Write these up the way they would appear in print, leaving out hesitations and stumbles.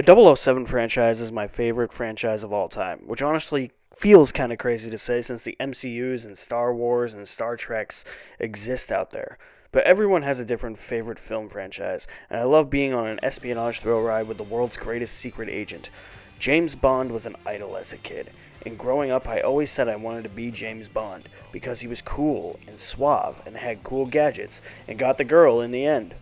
The 007 franchise is my favorite franchise of all time, which honestly feels kind of crazy to say since the MCUs and Star Wars and Star Treks exist out there. But everyone has a different favorite film franchise, and I love being on an espionage thrill ride with the world's greatest secret agent. James Bond was an idol as a kid, and growing up I always said I wanted to be James Bond because he was cool and suave and had cool gadgets and got the girl in the end.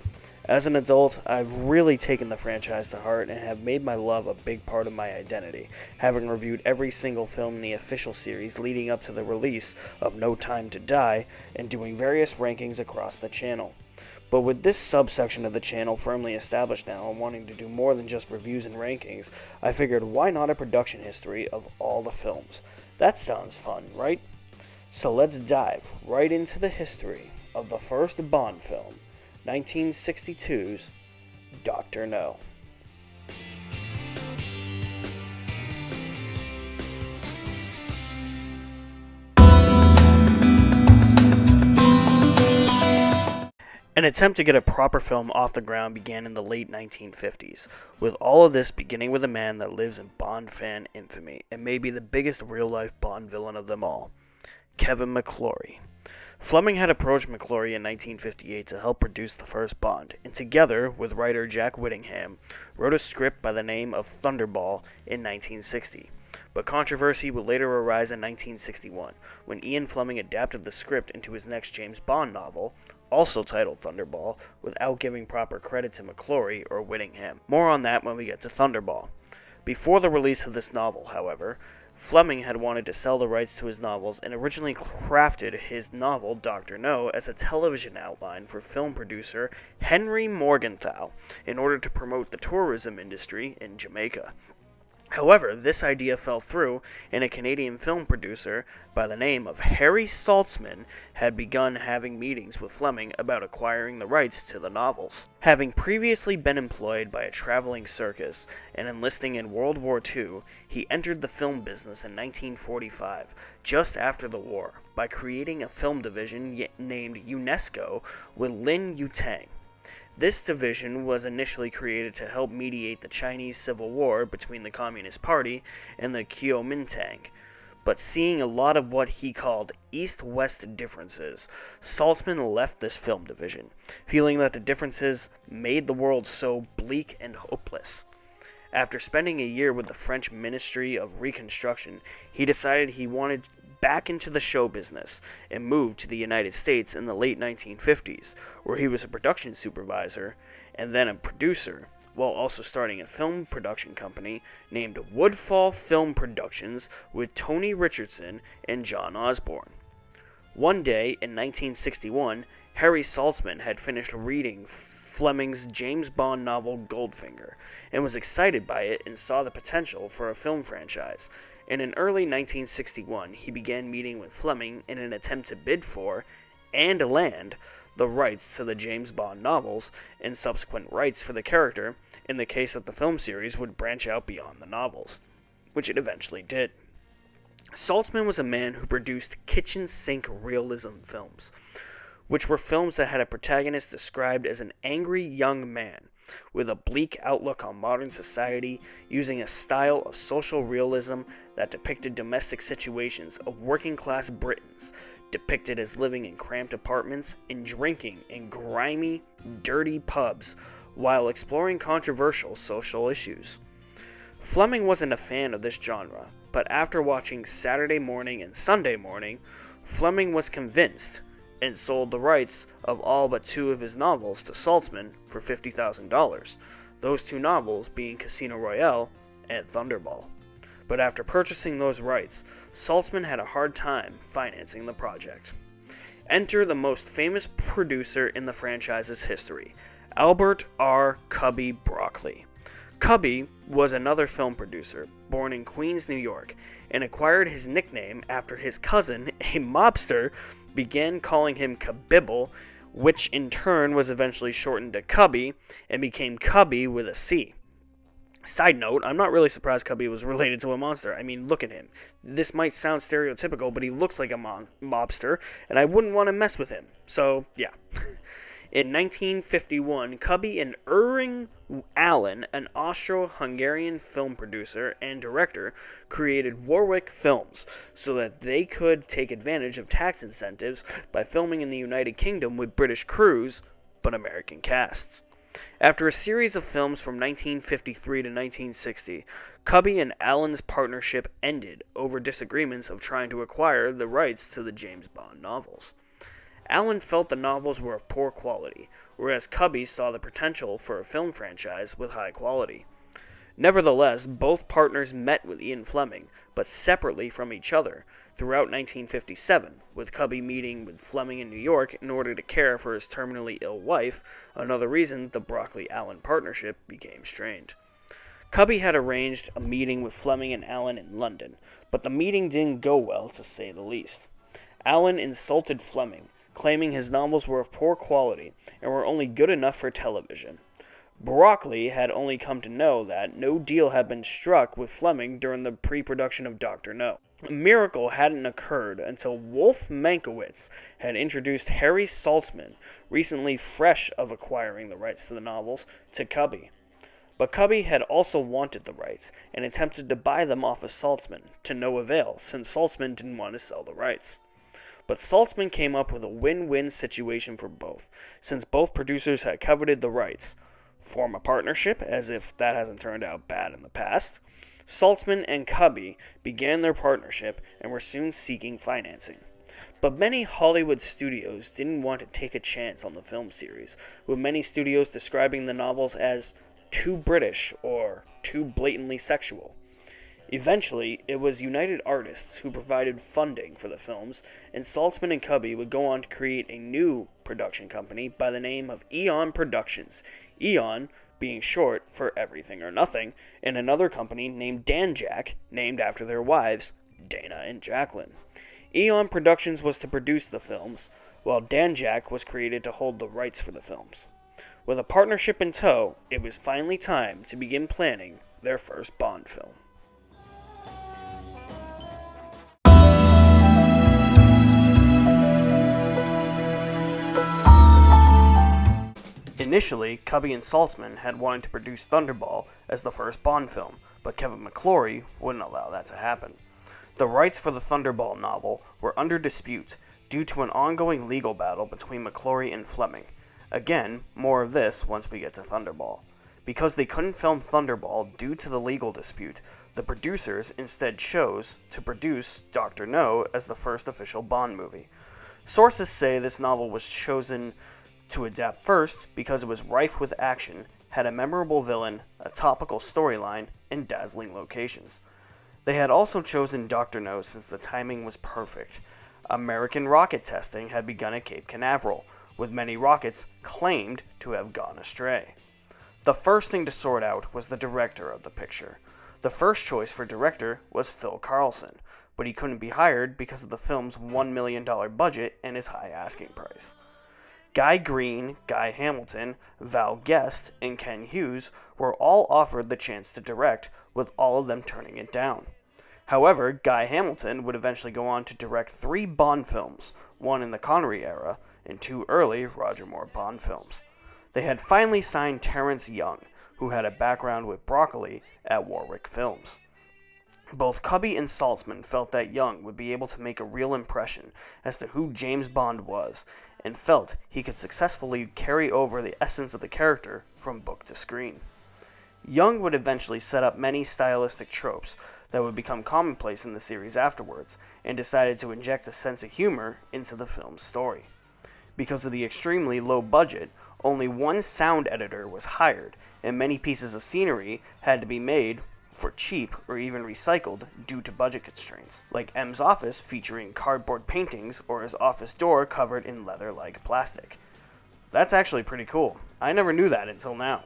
As an adult, I've really taken the franchise to heart and have made my love a big part of my identity, having reviewed every single film in the official series leading up to the release of No Time to Die and doing various rankings across the channel. But with this subsection of the channel firmly established now and wanting to do more than just reviews and rankings, I figured why not a production history of all the films? That sounds fun, right? So let's dive right into the history of the first Bond film, 1962's Dr. No. An attempt to get a proper film off the ground began in the late 1950s, with all of this beginning with a man that lives in Bond fan infamy and may be the biggest real-life Bond villain of them all, Kevin McClory. Fleming had approached McClory in 1958 to help produce the first Bond, and together with writer Jack Whittingham, wrote a script by the name of Thunderball in 1960. But controversy would later arise in 1961, when Ian Fleming adapted the script into his next James Bond novel, also titled Thunderball, without giving proper credit to McClory or Whittingham. More on that when we get to Thunderball. Before the release of this novel, however, Fleming had wanted to sell the rights to his novels and originally crafted his novel, Dr. No, as a television outline for film producer Henry Morgenthau in order to promote the tourism industry in Jamaica. However, this idea fell through, and a Canadian film producer by the name of Harry Saltzman had begun having meetings with Fleming about acquiring the rights to the novels. Having previously been employed by a traveling circus and enlisting in World War II, he entered the film business in 1945, just after the war, by creating a film division named UNESCO with Lin Yutang. This division was initially created to help mediate the Chinese Civil War between the Communist Party and the Kuomintang, but seeing a lot of what he called East-West differences, Saltzman left this film division, feeling that the differences made the world so bleak and hopeless. After spending a year with the French Ministry of Reconstruction, he decided he wanted back into the show business and moved to the United States in the late 1950s, where he was a production supervisor and then a producer, while also starting a film production company named Woodfall Film Productions with Tony Richardson and John Osborne. One day in 1961, Harry Saltzman had finished reading Fleming's James Bond novel Goldfinger and was excited by it and saw the potential for a film franchise. And in early 1961, he began meeting with Fleming in an attempt to bid for, and land, the rights to the James Bond novels and subsequent rights for the character in the case that the film series would branch out beyond the novels, which it eventually did. Saltzman was a man who produced kitchen sink realism films, which were films that had a protagonist described as an angry young man with a bleak outlook on modern society, using a style of social realism that depicted domestic situations of working-class Britons, depicted as living in cramped apartments and drinking in grimy, dirty pubs, while exploring controversial social issues. Fleming wasn't a fan of this genre, but after watching Saturday Morning and Sunday Morning, Fleming was convinced and sold the rights of all but two of his novels to Saltzman for $50,000, those two novels being Casino Royale and Thunderball. But after purchasing those rights, Saltzman had a hard time financing the project. Enter the most famous producer in the franchise's history, Albert R. Cubby Broccoli. Cubby was another film producer, born in Queens, New York, and acquired his nickname after his cousin, a mobster, began calling him Cabibble, which in turn was eventually shortened to Cubby and became Cubby with a C. Side note, I'm not really surprised Cubby was related to a monster. I mean, look at him. This might sound stereotypical, but he looks like a mobster, and I wouldn't want to mess with him. So, yeah. In 1951, Cubby and Erling Allen, an Austro-Hungarian film producer and director, created Warwick Films so that they could take advantage of tax incentives by filming in the United Kingdom with British crews, but American casts. After a series of films from 1953 to 1960, Cubby and Allen's partnership ended over disagreements of trying to acquire the rights to the James Bond novels. Allen felt the novels were of poor quality, whereas Cubby saw the potential for a film franchise with high quality. Nevertheless, both partners met with Ian Fleming, but separately from each other, throughout 1957, with Cubby meeting with Fleming in New York in order to care for his terminally ill wife, another reason the Broccoli-Allen partnership became strained. Cubby had arranged a meeting with Fleming and Allen in London, but the meeting didn't go well, to say the least. Allen insulted Fleming, claiming his novels were of poor quality and were only good enough for television. Broccoli had only come to know that no deal had been struck with Fleming during the pre-production of Dr. No. A miracle hadn't occurred until Wolf Mankiewicz had introduced Harry Saltzman, recently fresh of acquiring the rights to the novels, to Cubby. But Cubby had also wanted the rights and attempted to buy them off of Saltzman, to no avail, since Saltzman didn't want to sell the rights. But Saltzman came up with a win-win situation for both, since both producers had coveted the rights. Form a partnership, as if that hasn't turned out bad in the past. Saltzman and Cubby began their partnership and were soon seeking financing. But many Hollywood studios didn't want to take a chance on the film series, with many studios describing the novels as too British or too blatantly sexual. Eventually, it was United Artists who provided funding for the films, and Saltzman and Cubby would go on to create a new production company by the name of Eon Productions, Eon being short for Everything or Nothing, and another company named Danjaq, named after their wives, Dana and Jacqueline. Eon Productions was to produce the films, while Danjaq was created to hold the rights for the films. With a partnership in tow, it was finally time to begin planning their first Bond film. Initially, Cubby and Saltzman had wanted to produce Thunderball as the first Bond film, but Kevin McClory wouldn't allow that to happen. The rights for the Thunderball novel were under dispute due to an ongoing legal battle between McClory and Fleming. Again, more of this once we get to Thunderball. Because they couldn't film Thunderball due to the legal dispute, the producers instead chose to produce Dr. No as the first official Bond movie. Sources say this novel was chosen to adapt first because it was rife with action, had a memorable villain, a topical storyline, and dazzling locations. They had also chosen Dr. No since the timing was perfect. American rocket testing had begun at Cape Canaveral, with many rockets claimed to have gone astray. The first thing to sort out was the director of the picture. The first choice for director was Phil Carlson, but he couldn't be hired because of the film's $1 million budget and his high asking price. Guy Green, Guy Hamilton, Val Guest, and Ken Hughes were all offered the chance to direct, with all of them turning it down. However, Guy Hamilton would eventually go on to direct 3 Bond films, one in the Connery era, and 2 early Roger Moore Bond films. They had finally signed Terrence Young, who had a background with Broccoli at Warwick Films. Both Cubby and Saltzman felt that Young would be able to make a real impression as to who James Bond was, and felt he could successfully carry over the essence of the character from book to screen. Young would eventually set up many stylistic tropes that would become commonplace in the series afterwards, and decided to inject a sense of humor into the film's story. Because of the extremely low budget, only one sound editor was hired, and many pieces of scenery had to be made for cheap or even recycled due to budget constraints, like M's office featuring cardboard paintings or his office door covered in leather-like plastic. That's actually pretty cool. I never knew that until now.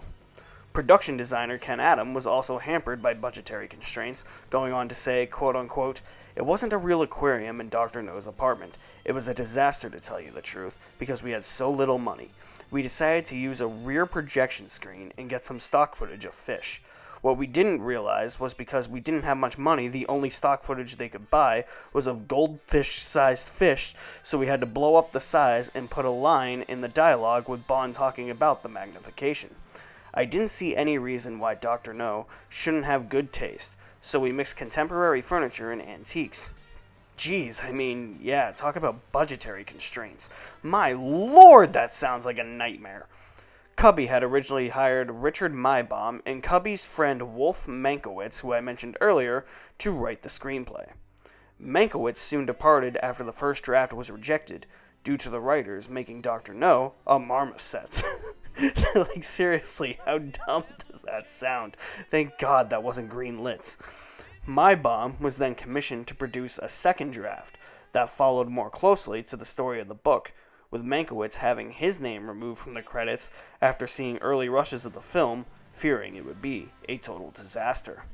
Production designer Ken Adam was also hampered by budgetary constraints, going on to say, quote-unquote, "It wasn't a real aquarium in Dr. No's apartment. It was a disaster, to tell you the truth, because we had so little money. We decided to use a rear projection screen and get some stock footage of fish. What we didn't realize was because we didn't have much money, the only stock footage they could buy was of goldfish-sized fish, so we had to blow up the size and put a line in the dialogue with Bond talking about the magnification. I didn't see any reason why Dr. No shouldn't have good taste, so we mixed contemporary furniture and antiques. Geez, yeah, talk about budgetary constraints. My lord, that sounds like a nightmare. Cubby had originally hired Richard Maibaum and Cubby's friend Wolf Mankiewicz, who I mentioned earlier, to write the screenplay. Mankiewicz soon departed after the first draft was rejected, due to the writers making Dr. No a marmoset. Like, seriously, how dumb does that sound? Thank God that wasn't green-lit. Maibaum was then commissioned to produce a second draft that followed more closely to the story of the book, with Mankiewicz having his name removed from the credits after seeing early rushes of the film, fearing it would be a total disaster.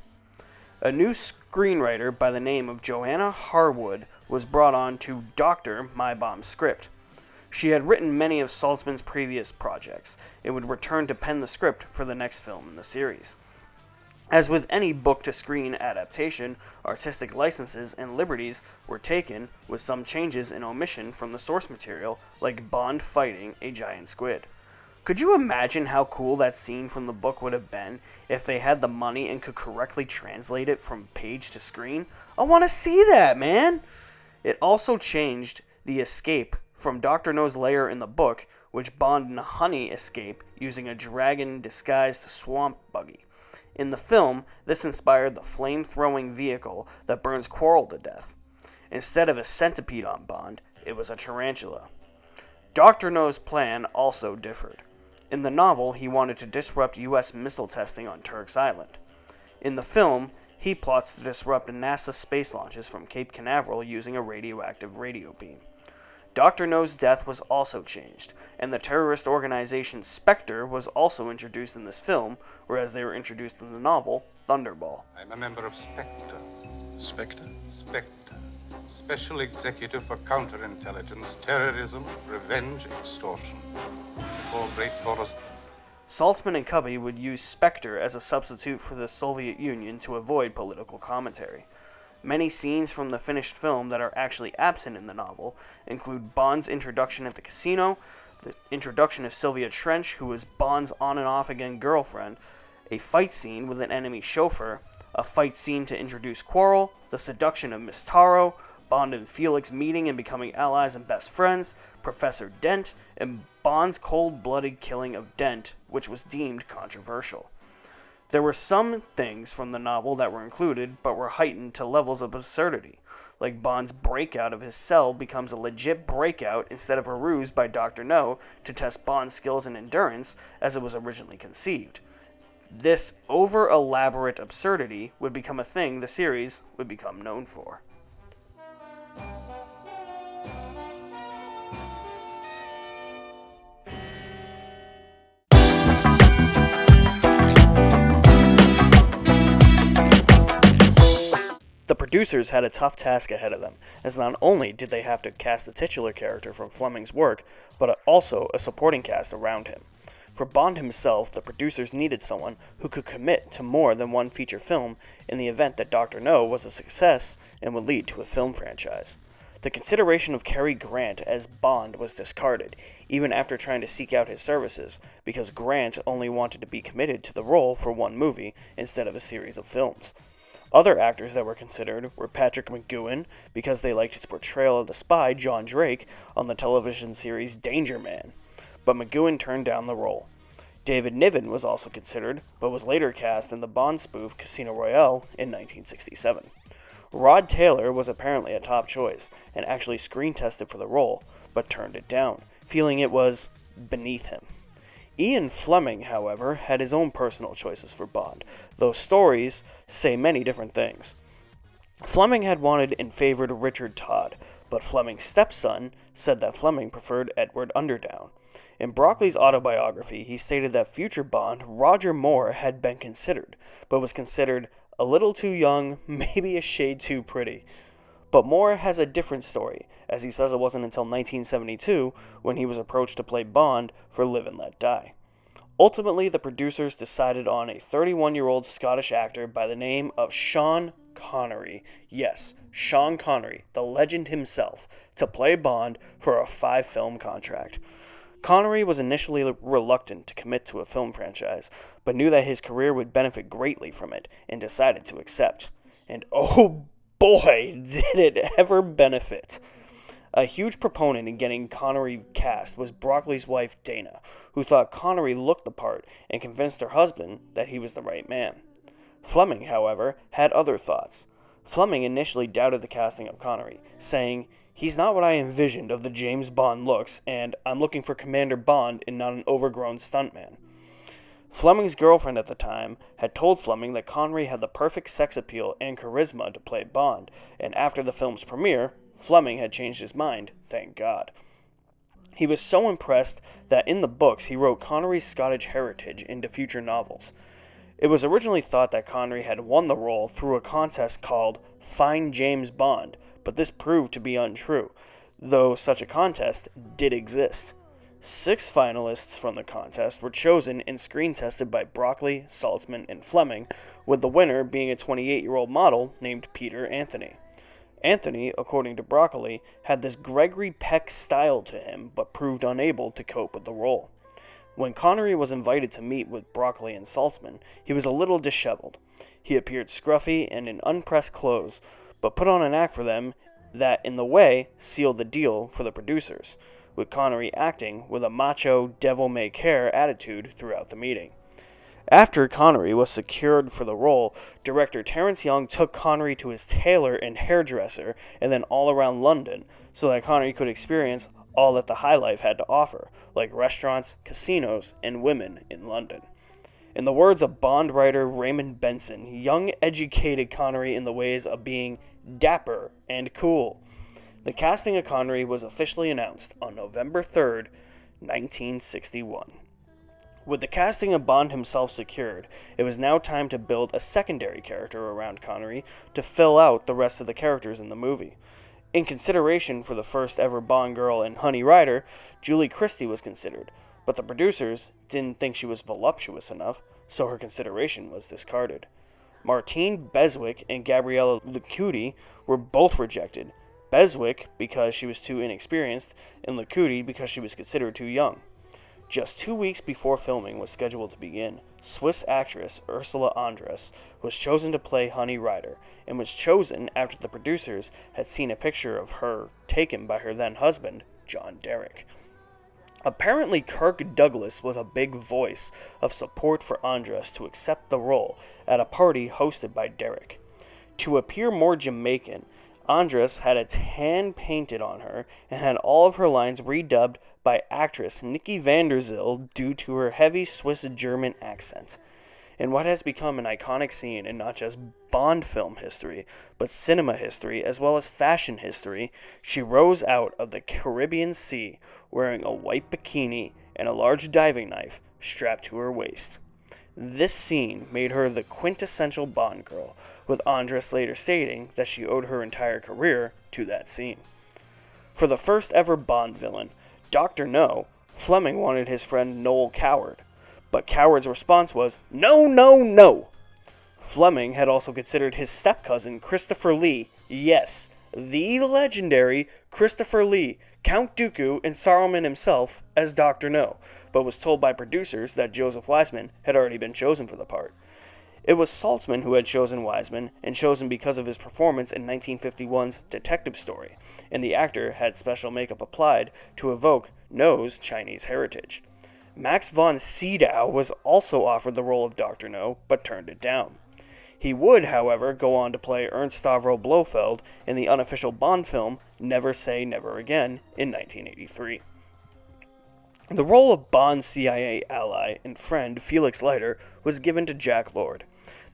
A new screenwriter by the name of Joanna Harwood was brought on to doctor Maibaum's script. She had written many of Saltzman's previous projects and would return to pen the script for the next film in the series. As with any book-to-screen adaptation, artistic licenses and liberties were taken, with some changes and omission from the source material, like Bond fighting a giant squid. Could you imagine how cool that scene from the book would have been if they had the money and could correctly translate it from page to screen? I want to see that, man! It also changed the escape from Dr. No's lair in the book, which Bond and Honey escape using a dragon-disguised swamp buggy. In the film, this inspired the flame-throwing vehicle that burns Quarrel to death. Instead of a centipede on Bond, it was a tarantula. Dr. No's plan also differed. In the novel, he wanted to disrupt U.S. missile testing on Turk's Island. In the film, he plots to disrupt NASA space launches from Cape Canaveral using a radioactive radio beam. Dr. No's death was also changed, and the terrorist organization Spectre was also introduced in this film, whereas they were introduced in the novel Thunderball. I'm a member of Spectre. Spectre? Spectre. Special Executive for Counterintelligence, Terrorism, Revenge, Extortion. Before great chorus. Saltzman and Cubby would use Spectre as a substitute for the Soviet Union to avoid political commentary. Many scenes from the finished film that are actually absent in the novel include Bond's introduction at the casino, the introduction of Sylvia Trench, who was Bond's on-and-off-again girlfriend, a fight scene with an enemy chauffeur, a fight scene to introduce Quarrel, the seduction of Miss Taro, Bond and Felix meeting and becoming allies and best friends, Professor Dent, and Bond's cold-blooded killing of Dent, which was deemed controversial. There were some things from the novel that were included, but were heightened to levels of absurdity, like Bond's breakout of his cell becomes a legit breakout instead of a ruse by Dr. No to test Bond's skills and endurance as it was originally conceived. This over-elaborate absurdity would become a thing the series would become known for. The producers had a tough task ahead of them, as not only did they have to cast the titular character from Fleming's work, but also a supporting cast around him. For Bond himself, the producers needed someone who could commit to more than one feature film in the event that Dr. No was a success and would lead to a film franchise. The consideration of Cary Grant as Bond was discarded, even after trying to seek out his services, because Grant only wanted to be committed to the role for one movie instead of a series of films. Other actors that were considered were Patrick McGoohan, because they liked his portrayal of the spy John Drake on the television series Danger Man, but McGoohan turned down the role. David Niven was also considered, but was later cast in the Bond spoof Casino Royale in 1967. Rod Taylor was apparently a top choice, and actually screen tested for the role, but turned it down, feeling it was beneath him. Ian Fleming, however, had his own personal choices for Bond, though stories say many different things. Fleming had wanted and favored Richard Todd, but Fleming's stepson said that Fleming preferred Edward Underdown. In Broccoli's autobiography, he stated that future Bond, Roger Moore, had been considered, but was considered a little too young, maybe a shade too pretty. But Moore has a different story, as he says it wasn't until 1972 when he was approached to play Bond for Live and Let Die. Ultimately, the producers decided on a 31-year-old Scottish actor by the name of Sean Connery. Yes, Sean Connery, the legend himself, to play Bond for a 5-film contract. Connery was initially reluctant to commit to a film franchise, but knew that his career would benefit greatly from it and decided to accept. And oh boy, did it ever benefit! A huge proponent in getting Connery cast was Broccoli's wife Dana, who thought Connery looked the part and convinced her husband that he was the right man. Fleming, however, had other thoughts. Fleming initially doubted the casting of Connery, saying, "He's not what I envisioned of the James Bond looks, and I'm looking for Commander Bond and not an overgrown stuntman." Fleming's girlfriend at the time had told Fleming that Connery had the perfect sex appeal and charisma to play Bond, and after the film's premiere, Fleming had changed his mind, thank God. He was so impressed that in the books he wrote Connery's Scottish heritage into future novels. It was originally thought that Connery had won the role through a contest called Find James Bond, but this proved to be untrue, though such a contest did exist. 6 finalists from the contest were chosen and screen tested by Broccoli, Saltzman, and Fleming, with the winner being a 28-year-old model named Peter Anthony. Anthony, according to Broccoli, had this Gregory Peck style to him, but proved unable to cope with the role. When Connery was invited to meet with Broccoli and Saltzman, he was a little disheveled. He appeared scruffy and in unpressed clothes, but put on an act for them that, in the way, sealed the deal for the producers, with Connery acting with a macho, devil-may-care attitude throughout the meeting. After Connery was secured for the role, director Terence Young took Connery to his tailor and hairdresser and then all around London so that Connery could experience all that the high life had to offer, like restaurants, casinos, and women in London. In the words of Bond writer Raymond Benson, Young educated Connery in the ways of being dapper and cool. The casting of Connery was officially announced on November 3rd, 1961. With the casting of Bond himself secured, it was now time to build a secondary character around Connery to fill out the rest of the characters in the movie. In consideration for the first ever Bond girl in Honey Rider, Julie Christie was considered, but the producers didn't think she was voluptuous enough, so her consideration was discarded. Martine Beswick and Gabriella Lucuti were both rejected, Beswick because she was too inexperienced, and Lucuti because she was considered too young. Just 2 weeks before filming was scheduled to begin, Swiss actress Ursula Andress was chosen to play Honey Rider, and was chosen after the producers had seen a picture of her taken by her then-husband, John Derrick. Apparently, Kirk Douglas was a big voice of support for Andress to accept the role at a party hosted by Derrick. To appear more Jamaican, Andress had a tan painted on her and had all of her lines redubbed by actress Nikki van der Zyl due to her heavy Swiss-German accent. In what has become an iconic scene in not just Bond film history, but cinema history as well as fashion history, she rose out of the Caribbean Sea wearing a white bikini and a large diving knife strapped to her waist. This scene made her the quintessential Bond girl, with Andress later stating that she owed her entire career to that scene. For the first ever Bond villain, Dr. No, Fleming wanted his friend Noel Coward, but Coward's response was, "No, no, no!" Fleming had also considered his step-cousin Christopher Lee, yes, the legendary Christopher Lee, Count Dooku and Saruman himself, as Dr. No, but was told by producers that Joseph Wiseman had already been chosen for the part. It was Saltzman who had chosen Wiseman, and chosen because of his performance in 1951's Detective Story, and the actor had special makeup applied to evoke No's Chinese heritage. Max von Sydow was also offered the role of Dr. No, but turned it down. He would, however, go on to play Ernst Stavro Blofeld in the unofficial Bond film Never Say Never Again in 1983. The role of Bond's CIA ally and friend Felix Leiter was given to Jack Lord.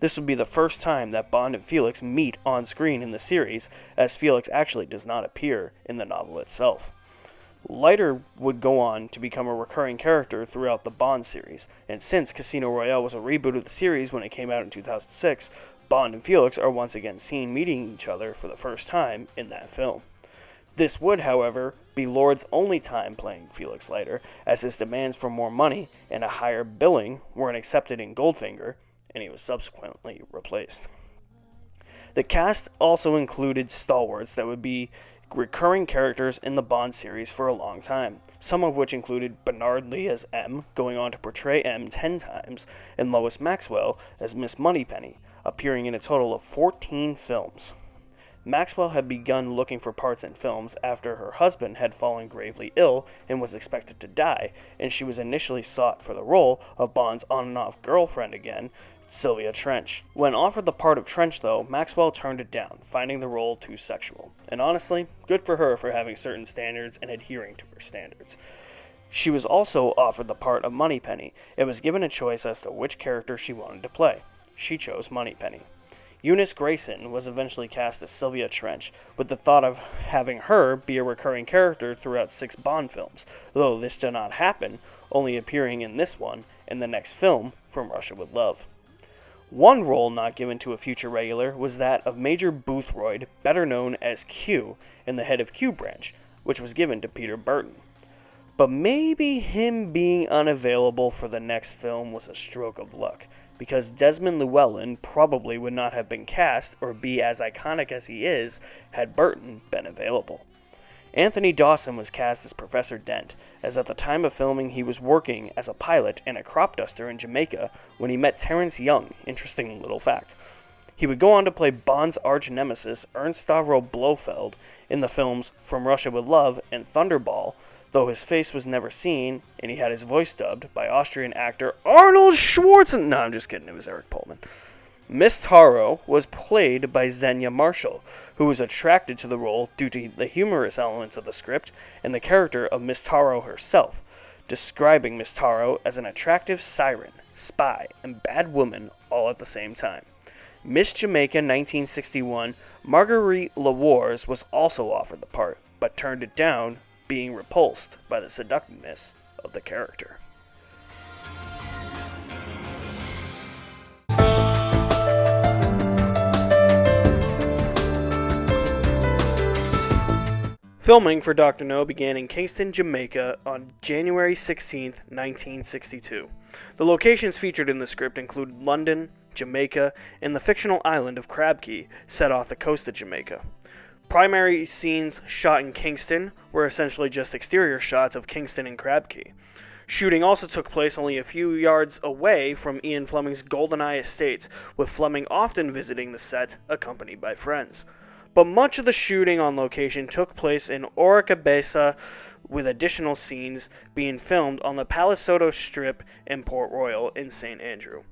This would be the first time that Bond and Felix meet on screen in the series, as Felix actually does not appear in the novel itself. Leiter would go on to become a recurring character throughout the Bond series, and since Casino Royale was a reboot of the series when it came out in 2006, Bond and Felix are once again seen meeting each other for the first time in that film. This would, however, be Lord's only time playing Felix Leiter, as his demands for more money and a higher billing weren't accepted in Goldfinger, and he was subsequently replaced. The cast also included stalwarts that would be recurring characters in the Bond series for a long time, some of which included Bernard Lee as M, going on to portray M 10 times, and Lois Maxwell as Miss Moneypenny, appearing in a total of 14 films. Maxwell had begun looking for parts in films after her husband had fallen gravely ill and was expected to die, and she was initially sought for the role of Bond's on-and-off girlfriend again, Sylvia Trench. When offered the part of Trench, though, Maxwell turned it down, finding the role too sexual. And honestly, good for her for having certain standards and adhering to her standards. She was also offered the part of Moneypenny and was given a choice as to which character she wanted to play. She chose Moneypenny. Eunice Grayson was eventually cast as Sylvia Trench, with the thought of having her be a recurring character throughout 6 Bond films, though this did not happen, only appearing in this one and the next film, From Russia with Love. One role not given to a future regular was that of Major Boothroyd, better known as Q, in the Head of Q branch, which was given to Peter Burton. But maybe him being unavailable for the next film was a stroke of luck, because Desmond Llewellyn probably would not have been cast or be as iconic as he is had Burton been available. Anthony Dawson was cast as Professor Dent, as at the time of filming he was working as a pilot and a crop duster in Jamaica when he met Terence Young, interesting little fact. He would go on to play Bond's arch-nemesis Ernst Stavro Blofeld in the films From Russia with Love and Thunderball, though his face was never seen, and he had his voice dubbed by Austrian actor Arnold Schwarzenegger. No, I'm just kidding, it was Eric Pullman. Miss Taro was played by Xenia Marshall, who was attracted to the role due to the humorous elements of the script and the character of Miss Taro herself, describing Miss Taro as an attractive siren, spy, and bad woman all at the same time. Miss Jamaica 1961, Marguerite LaWars was also offered the part, but turned it down, being repulsed by the seductiveness of the character. Filming for Dr. No began in Kingston, Jamaica on January 16, 1962. The locations featured in the script include London, Jamaica, and the fictional island of Crab Key, set off the coast of Jamaica. Primary scenes shot in Kingston were essentially just exterior shots of Kingston and Crab Key. Shooting also took place only a few yards away from Ian Fleming's GoldenEye estates, with Fleming often visiting the set, accompanied by friends. But much of the shooting on location took place in Oracabesa, with additional scenes being filmed on the Palisoto Strip in Port Royal in St. Andrew.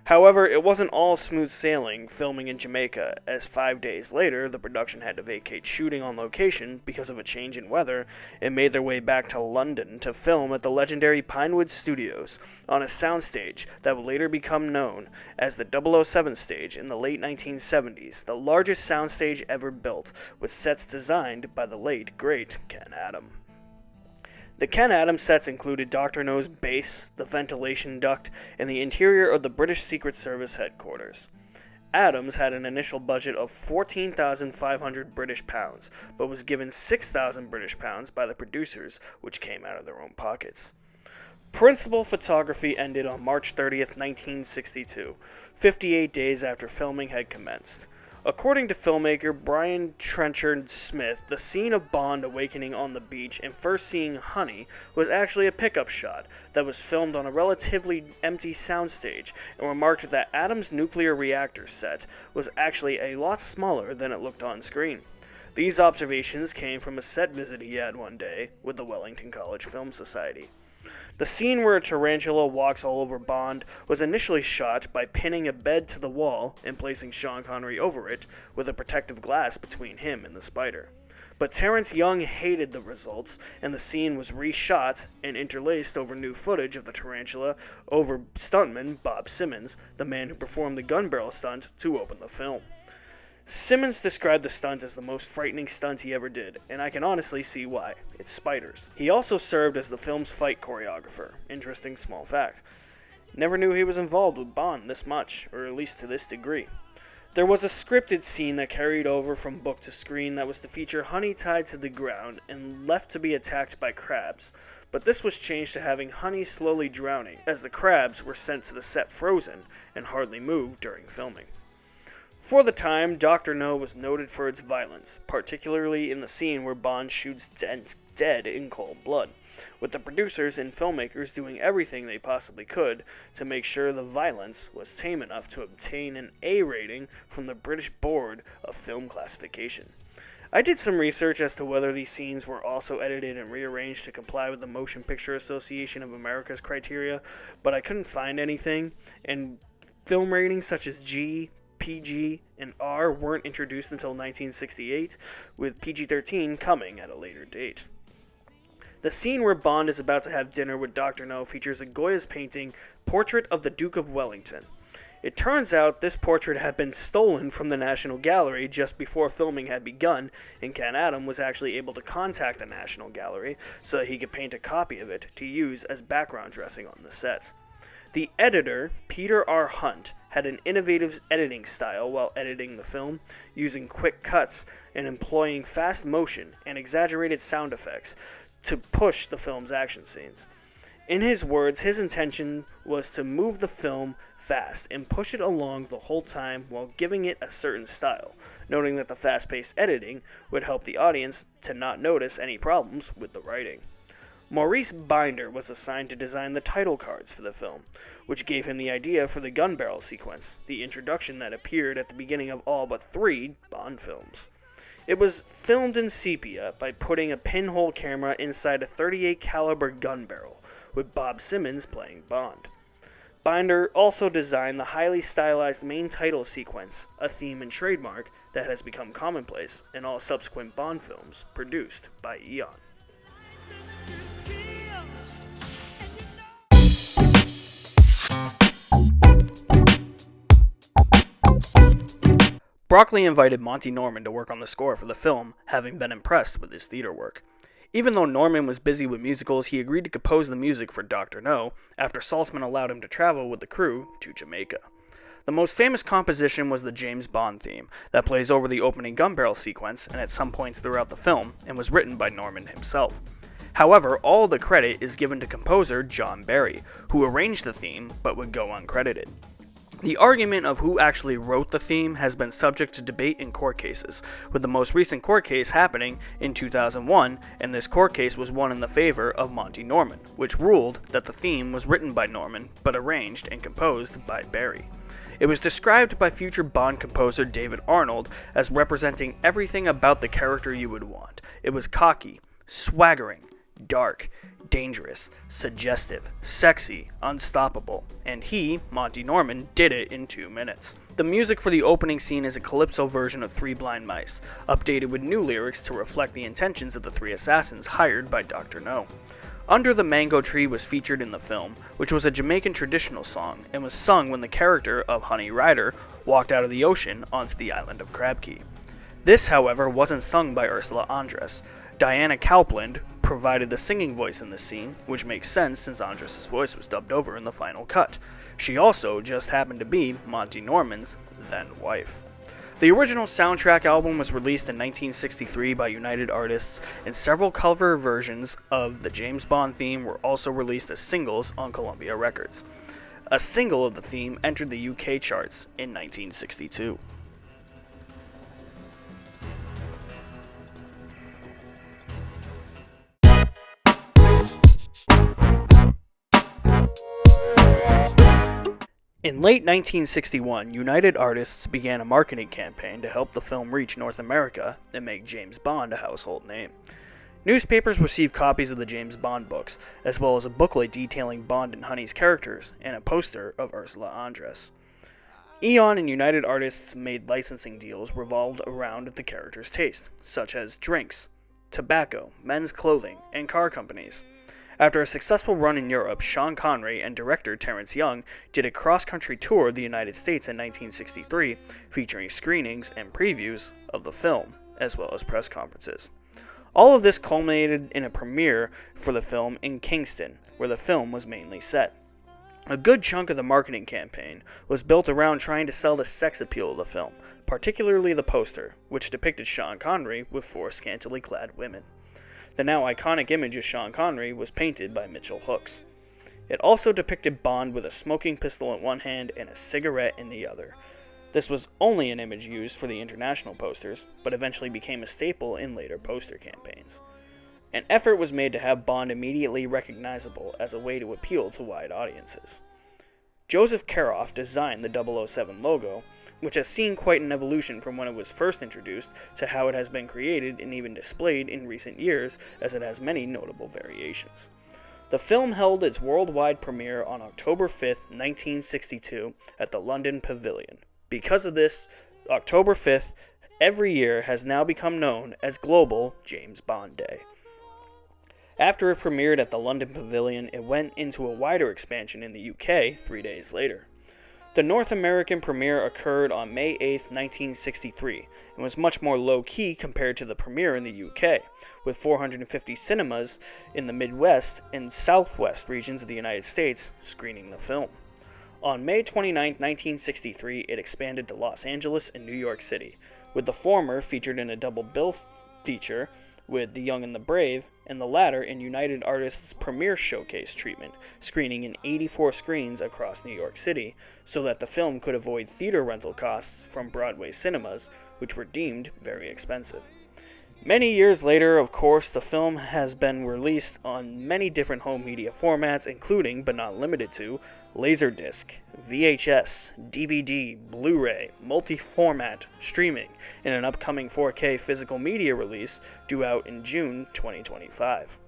However, it wasn't all smooth sailing filming in Jamaica, as 5 days later the production had to vacate shooting on location because of a change in weather and made their way back to London to film at the legendary Pinewood Studios on a soundstage that would later become known as the 007 stage in the late 1970s, the largest soundstage ever built, with sets designed by the late, great Ken Adam. The Ken Adam sets included Dr. No's base, the ventilation duct, and the interior of the British Secret Service headquarters. Adams had an initial budget of 14,500 British pounds, but was given 6,000 British pounds by the producers, which came out of their own pockets. Principal photography ended on March 30th, 1962, 58 days after filming had commenced. According to filmmaker Brian Trenchard Smith, the scene of Bond awakening on the beach and first seeing Honey was actually a pickup shot that was filmed on a relatively empty soundstage, and remarked that Adams' nuclear reactor set was actually a lot smaller than it looked on screen. These observations came from a set visit he had one day with the Wellington College Film Society. The scene where a tarantula walks all over Bond was initially shot by pinning a bed to the wall and placing Sean Connery over it with a protective glass between him and the spider. But Terence Young hated the results, and the scene was reshot and interlaced over new footage of the tarantula over stuntman Bob Simmons, the man who performed the gun barrel stunt to open the film. Simmons described the stunt as the most frightening stunt he ever did, and I can honestly see why. It's spiders. He also served as the film's fight choreographer. Interesting small fact. Never knew he was involved with Bond this much, or at least to this degree. There was a scripted scene that carried over from book to screen that was to feature Honey tied to the ground and left to be attacked by crabs, but this was changed to having Honey slowly drowning, as the crabs were sent to the set frozen and hardly moved during filming. For the time, Dr. No was noted for its violence, particularly in the scene where Bond shoots Dent dead in cold blood, with the producers and filmmakers doing everything they possibly could to make sure the violence was tame enough to obtain an A rating from the British Board of Film Classification. I did some research as to whether these scenes were also edited and rearranged to comply with the Motion Picture Association of America's criteria, but I couldn't find anything, and film ratings such as G, PG, and R weren't introduced until 1968, with PG-13 coming at a later date. The scene where Bond is about to have dinner with Dr. No features a Goya's painting, Portrait of the Duke of Wellington. It turns out this portrait had been stolen from the National Gallery just before filming had begun, and Ken Adam was actually able to contact the National Gallery so that he could paint a copy of it to use as background dressing on the set. The editor, Peter R. Hunt, had an innovative editing style while editing the film, using quick cuts and employing fast motion and exaggerated sound effects to push the film's action scenes. In his words, his intention was to move the film fast and push it along the whole time while giving it a certain style, noting that the fast-paced editing would help the audience to not notice any problems with the writing. Maurice Binder was assigned to design the title cards for the film, which gave him the idea for the gun barrel sequence, the introduction that appeared at the beginning of all but 3 Bond films. It was filmed in sepia by putting a pinhole camera inside a .38 caliber gun barrel, with Bob Simmons playing Bond. Binder also designed the highly stylized main title sequence, a theme and trademark that has become commonplace in all subsequent Bond films produced by Eon. Broccoli invited Monty Norman to work on the score for the film, having been impressed with his theater work. Even though Norman was busy with musicals, he agreed to compose the music for Dr. No after Saltzman allowed him to travel with the crew to Jamaica. The most famous composition was the James Bond theme that plays over the opening gun barrel sequence and at some points throughout the film, and was written by Norman himself. However, all the credit is given to composer John Barry, who arranged the theme but would go uncredited. The argument of who actually wrote the theme has been subject to debate in court cases, with the most recent court case happening in 2001, and this court case was won in the favor of Monty Norman, which ruled that the theme was written by Norman, but arranged and composed by Barry. It was described by future Bond composer David Arnold as representing everything about the character you would want. It was cocky, swaggering, dark, dangerous, suggestive, sexy, unstoppable, and he, Monty Norman, did it in 2 minutes. The music for the opening scene is a calypso version of Three Blind Mice, updated with new lyrics to reflect the intentions of the 3 assassins hired by Dr. No. Under the Mango Tree was featured in the film, which was a Jamaican traditional song, and was sung when the character of Honey Rider walked out of the ocean onto the island of Crab Key. This, however, wasn't sung by Ursula Andress. Diana Coupland provided the singing voice in this scene, which makes sense since Andress' voice was dubbed over in the final cut. She also just happened to be Monty Norman's then-wife. The original soundtrack album was released in 1963 by United Artists, and several cover versions of the James Bond theme were also released as singles on Columbia Records. A single of the theme entered the UK charts in 1962. In late 1961, United Artists began a marketing campaign to help the film reach North America and make James Bond a household name. Newspapers received copies of the James Bond books, as well as a booklet detailing Bond and Honey's characters, and a poster of Ursula Andress. Eon and United Artists made licensing deals revolved around the characters' taste, such as drinks, tobacco, men's clothing, and car companies. After a successful run in Europe, Sean Connery and director Terrence Young did a cross-country tour of the United States in 1963, featuring screenings and previews of the film, as well as press conferences. All of this culminated in a premiere for the film in Kingston, where the film was mainly set. A good chunk of the marketing campaign was built around trying to sell the sex appeal of the film, particularly the poster, which depicted Sean Connery with 4 scantily clad women. The now iconic image of Sean Connery was painted by Mitchell Hooks. It also depicted Bond with a smoking pistol in one hand and a cigarette in the other. This was only an image used for the international posters, but eventually became a staple in later poster campaigns. An effort was made to have Bond immediately recognizable as a way to appeal to wide audiences. Joseph Karoff designed the 007 logo, which has seen quite an evolution from when it was first introduced to how it has been created and even displayed in recent years, as it has many notable variations. The film held its worldwide premiere on October 5, 1962, at the London Pavilion. Because of this, October 5th every year has now become known as Global James Bond Day. After it premiered at the London Pavilion, it went into a wider expansion in the UK 3 days later. The North American premiere occurred on May 8, 1963, and was much more low-key compared to the premiere in the UK, with 450 cinemas in the Midwest and Southwest regions of the United States screening the film. On May 29, 1963, it expanded to Los Angeles and New York City, with the former featured in a double bill feature with The Young and the Brave, and the latter in United Artists' premiere showcase treatment, screening in 84 screens across New York City, so that the film could avoid theater rental costs from Broadway cinemas, which were deemed very expensive. Many years later, of course, the film has been released on many different home media formats, including, but not limited to, Laserdisc, VHS, DVD, Blu-ray, multi-format, streaming, and an upcoming 4K physical media release due out in June 2025.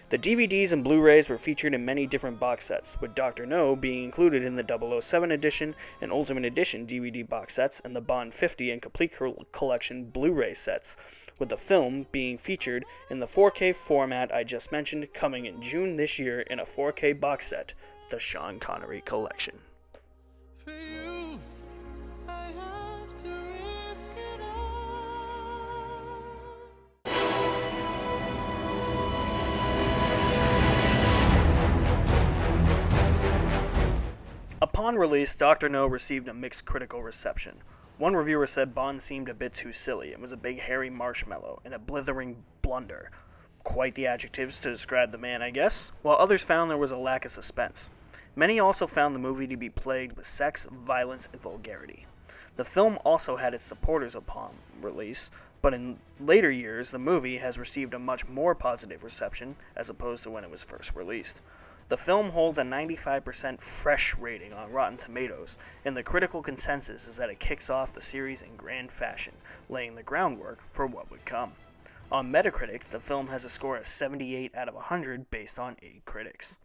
The DVDs and Blu-rays were featured in many different box sets, with Dr. No being included in the 007 edition and Ultimate Edition DVD box sets and the Bond 50 and Complete Collection Blu-ray sets, with the film being featured in the 4K format I just mentioned, coming in June this year in a 4K box set, the Sean Connery Collection. For you, I have to risk it all. Upon release, Dr. No received a mixed critical reception. One reviewer said Bond seemed a bit too silly and was a big hairy marshmallow and a blithering blunder. Quite the adjectives to describe the man, I guess, while others found there was a lack of suspense. Many also found the movie to be plagued with sex, violence, and vulgarity. The film also had its supporters upon release, but in later years the movie has received a much more positive reception as opposed to when it was first released. The film holds a 95% fresh rating on Rotten Tomatoes, and the critical consensus is that it kicks off the series in grand fashion, laying the groundwork for what would come. On Metacritic, the film has a score of 78 out of 100 based on 8 critics.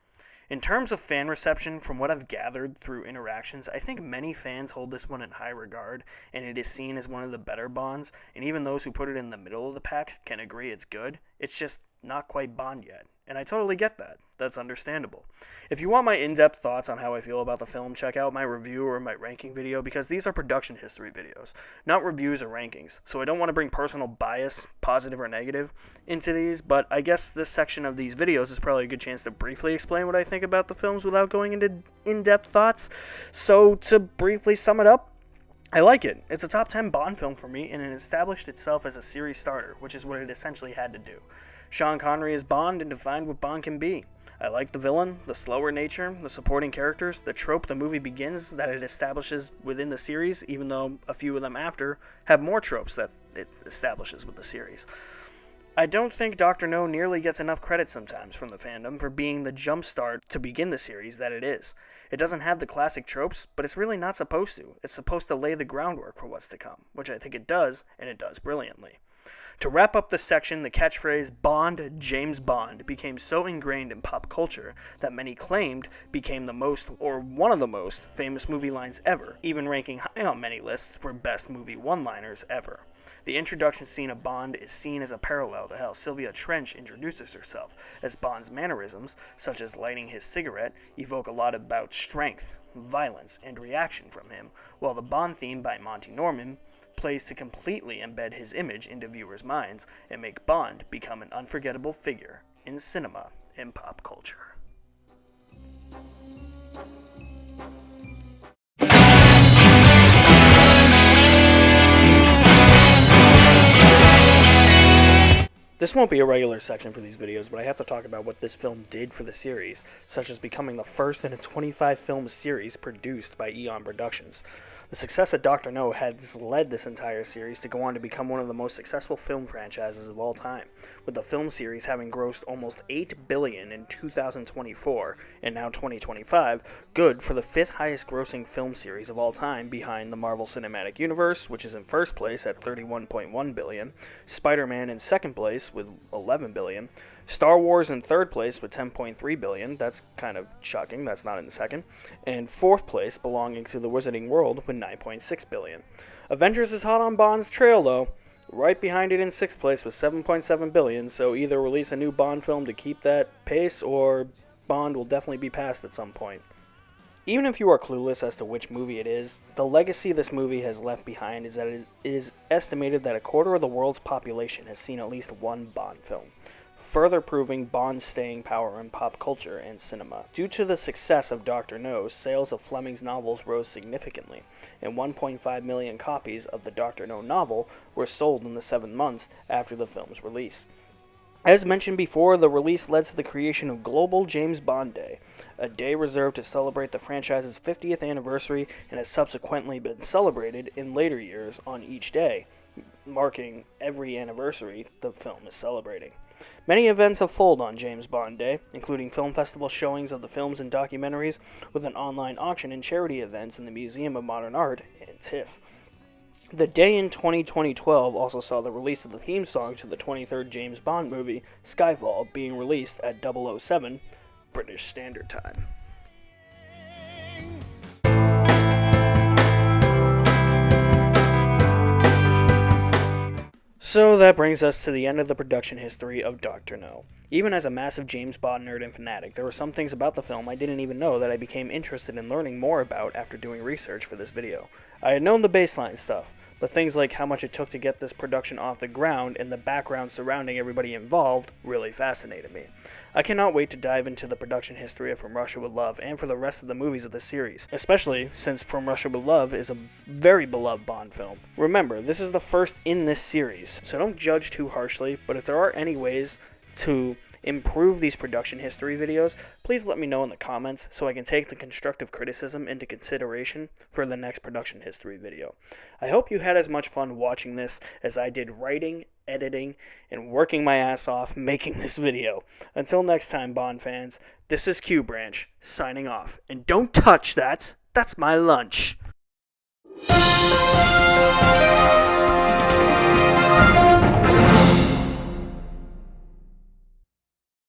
In terms of fan reception, from what I've gathered through interactions, I think many fans hold this one in high regard, and it is seen as one of the better Bonds, and even those who put it in the middle of the pack can agree it's good. It's just not quite Bond yet, and I totally get that. That's understandable. If you want my in-depth thoughts on how I feel about the film, check out my review or my ranking video, because these are production history videos, not reviews or rankings, so I don't want to bring personal bias, positive or negative, into these, but I guess this section of these videos is probably a good chance to briefly explain what I think about the films without going into in-depth thoughts. So, to briefly sum it up, I like it. It's a top 10 Bond film for me, and it established itself as a series starter, which is what it essentially had to do. Sean Connery is Bond and defined what Bond can be. I like the villain, the slower nature, the supporting characters, the trope the movie begins that it establishes within the series, even though a few of them after have more tropes that it establishes with the series. I don't think Dr. No nearly gets enough credit sometimes from the fandom for being the jumpstart to begin the series that it is. It doesn't have the classic tropes, but it's really not supposed to. It's supposed to lay the groundwork for what's to come, which I think it does, and it does brilliantly. To wrap up this section, the catchphrase Bond, James Bond became so ingrained in pop culture that many claimed became the most, or one of the most, famous movie lines ever, even ranking high on many lists for best movie one-liners ever. The introduction scene of Bond is seen as a parallel to how Sylvia Trench introduces herself, as Bond's mannerisms, such as lighting his cigarette, evoke a lot about strength, violence, and reaction from him, while the Bond theme by Monty Norman plays to completely embed his image into viewers' minds and make Bond become an unforgettable figure in cinema and pop culture. This won't be a regular section for these videos, but I have to talk about what this film did for the series, such as becoming the first in a 25-film series produced by Eon Productions. The success of Dr. No has led this entire series to go on to become one of the most successful film franchises of all time, with the film series having grossed almost $8 billion in 2024, and now 2025, good for the 5th highest grossing film series of all time behind the Marvel Cinematic Universe, which is in first place at $31.1 billion, Spider-Man in second place with $11 billion, Star Wars in third place with $10.3 billion, that's kind of shocking, that's not in the second, and fourth place belonging to the Wizarding World with $9.6 billion. Avengers is hot on Bond's trail though, right behind it in sixth place with $7.7 billion, so either release a new Bond film to keep that pace or Bond will definitely be passed at some point. Even if you are clueless as to which movie it is, the legacy this movie has left behind is that it is estimated that a quarter of the world's population has seen at least one Bond film, further proving Bond's staying power in pop culture and cinema. Due to the success of Dr. No, sales of Fleming's novels rose significantly, and 1.5 million copies of the Dr. No novel were sold in the 7 months after the film's release. As mentioned before, the release led to the creation of Global James Bond Day, a day reserved to celebrate the franchise's 50th anniversary and has subsequently been celebrated in later years on each day, marking every anniversary the film is celebrating. Many events unfold on James Bond Day, including film festival showings of the films and documentaries, with an online auction and charity events in the Museum of Modern Art and TIFF. The day in 2012 also saw the release of the theme song to the 23rd James Bond movie, Skyfall, being released at 007 British Standard Time. So that brings us to the end of the production history of Dr. No. Even as a massive James Bond nerd and fanatic, there were some things about the film I didn't even know that I became interested in learning more about after doing research for this video. I had known the baseline stuff, but things like how much it took to get this production off the ground and the background surrounding everybody involved really fascinated me. I cannot wait to dive into the production history of From Russia with Love and for the rest of the movies of the series, especially since From Russia with Love is a very beloved Bond film. Remember, this is the first in this series, so don't judge too harshly, but if there are any ways to improve these production history videos, please let me know in the comments so I can take the constructive criticism into consideration for the next production history video. I hope you had as much fun watching this as I did writing, editing, and working my ass off making this video. Until next time, Bond fans, this is Q Branch, signing off. And don't touch that! That's my lunch!